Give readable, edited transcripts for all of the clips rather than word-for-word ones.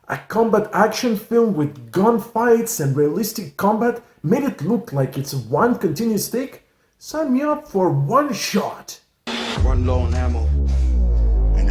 A combat action film with gunfights and realistic combat made it look like it's one continuous take? Sign me up for one shot. Run low on ammo. And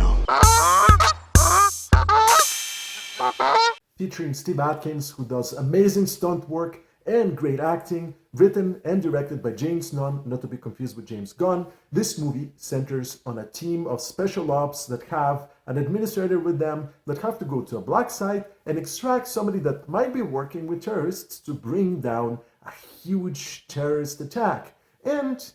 Featuring Steve Adkins, who does amazing stunt work and great acting, written and directed by James Nunn, not to be confused with James Gunn. This movie centers on a team of special ops that have an administrator with them that have to go to a black site and extract somebody that might be working with terrorists to bring down a huge terrorist attack. And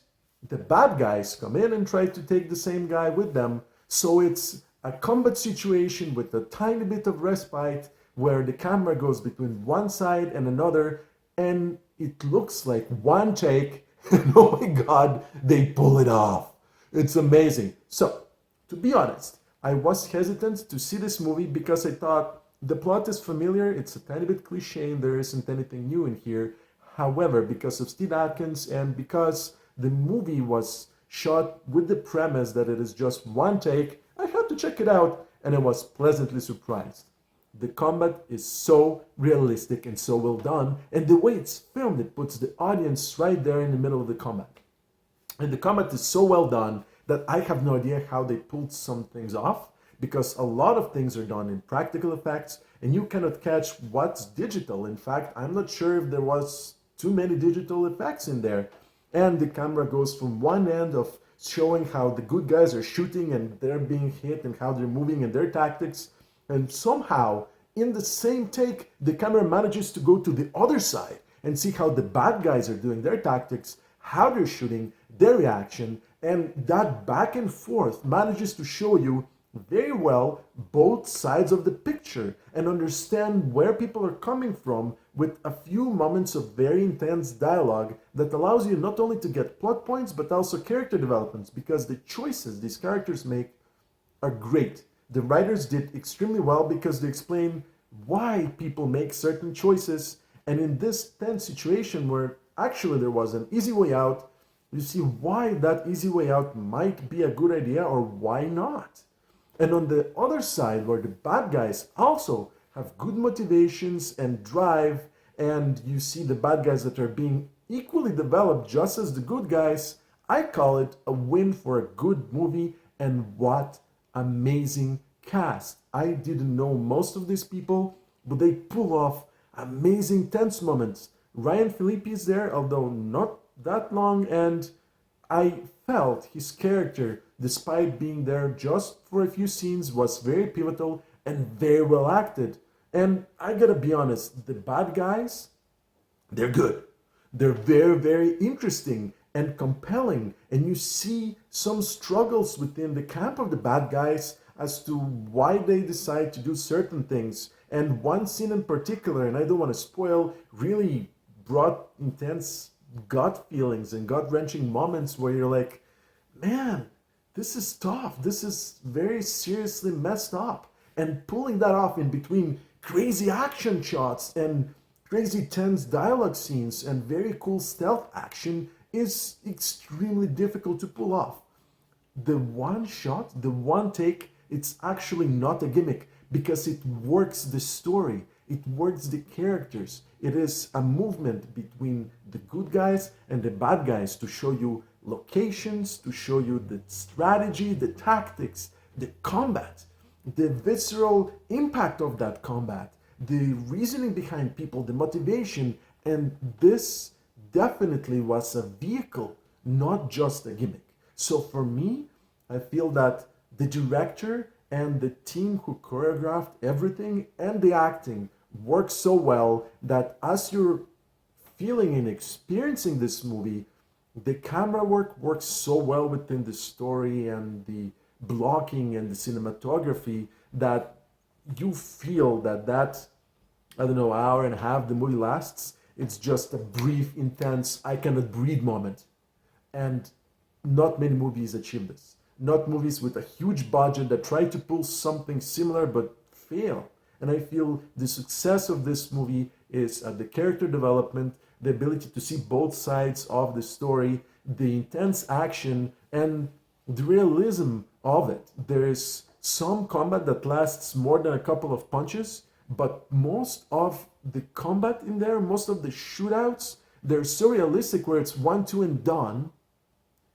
the bad guys come in and try to take the same guy with them. So it's a combat situation with a tiny bit of respite where the camera goes between one side and another, and it looks like one take, and oh my god, they pull it off. It's amazing. So, to be honest, I was hesitant to see this movie because I thought the plot is familiar, it's a tiny bit cliche, and there isn't anything new in here. However, because of Steve Atkins and because the movie was shot with the premise that it is just one take, I had to check it out, and I was pleasantly surprised. The combat is so realistic and so well done, and the way it's filmed, it puts the audience right there in the middle of the combat. And the combat is so well done that I have no idea how they pulled some things off, because a lot of things are done in practical effects, and you cannot catch what's digital. In fact, I'm not sure if there was too many digital effects in there. And the camera goes from one end of showing how the good guys are shooting and they're being hit and how they're moving and their tactics, and somehow, in the same take, the camera manages to go to the other side and see how the bad guys are doing their tactics, how they're shooting, their reaction, and that back and forth manages to show you very well both sides of the picture and understand where people are coming from with a few moments of very intense dialogue that allows you not only to get plot points but also character developments, because the choices these characters make are great. The writers did extremely well because they explain why people make certain choices, and in this tense situation where actually there was an easy way out, you see why that easy way out might be a good idea or why not. And on the other side, where the bad guys also have good motivations and drive, and you see the bad guys that are being equally developed just as the good guys, I call it a win for a good movie. And what amazing cast. I didn't know most of these people, but they pull off amazing tense moments. Ryan Phillippe is there, although not that long, and I felt his character, despite being there just for a few scenes, was very pivotal and very well acted. And I gotta be honest, the bad guys, they're good. They're very, very interesting and compelling. And you see some struggles within the camp of the bad guys as to why they decide to do certain things. And one scene in particular, and I don't want to spoil, really brought intense gut feelings and gut wrenching moments where you're like, man, this is tough. This is very seriously messed up. And pulling that off in between crazy action shots and crazy tense dialogue scenes and very cool stealth action is extremely difficult to pull off. The one shot, the one take, it's actually not a gimmick because it works the story, it works the characters. It is a movement between the good guys and the bad guys to show you locations, to show you the strategy, the tactics, the combat, the visceral impact of that combat, the reasoning behind people, the motivation, and this definitely was a vehicle, not just a gimmick. So for me, I feel that the director and the team who choreographed everything and the acting work so well that as you're feeling and experiencing this movie, the camera work works so well within the story and the blocking and the cinematography that you feel that I don't know, hour and a half the movie lasts, it's just a brief, intense, I cannot breathe moment. And not many movies achieve this. Not movies with a huge budget that try to pull something similar but fail. And I feel the success of this movie is the character development, the ability to see both sides of the story, the intense action, and the realism of it. There is some combat that lasts more than a couple of punches, but most of the combat in there, most of the shootouts, they're so realistic where it's 1, 2, and done.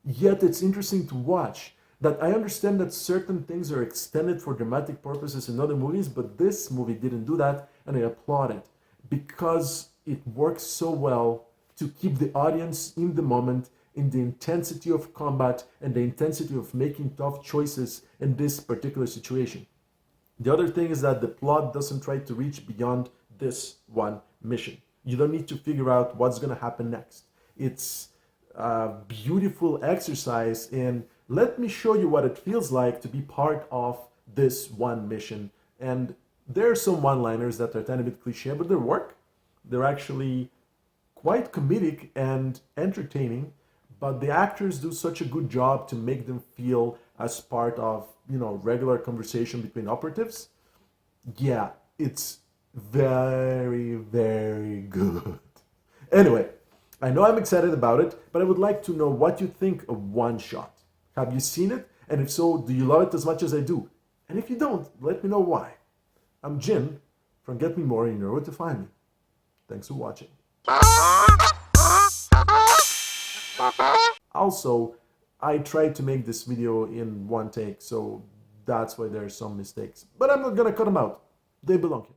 Yet it's interesting to watch. That I understand that certain things are extended for dramatic purposes in other movies, but this movie didn't do that, and I applaud it because it works so well to keep the audience in the moment, in the intensity of combat and the intensity of making tough choices in this particular situation. The other thing is that the plot doesn't try to reach beyond this one mission. You don't need to figure out what's going to happen next. It's a beautiful exercise in let me show you what it feels like to be part of this one mission. And there are some one-liners that are a tiny bit cliche, but they work. They're actually quite comedic and entertaining, but the actors do such a good job to make them feel as part of, regular conversation between operatives. Yeah, it's very, very good. Anyway, I know I'm excited about it, but I would like to know what you think of One Shot. Have you seen it? And if so, do you love it as much as I do? And if you don't, let me know why. I'm Jin from Get Me More, and you know where to find me. Thanks for watching. Also, I tried to make this video in one take, so that's why there are some mistakes. But I'm not gonna cut them out. They belong here.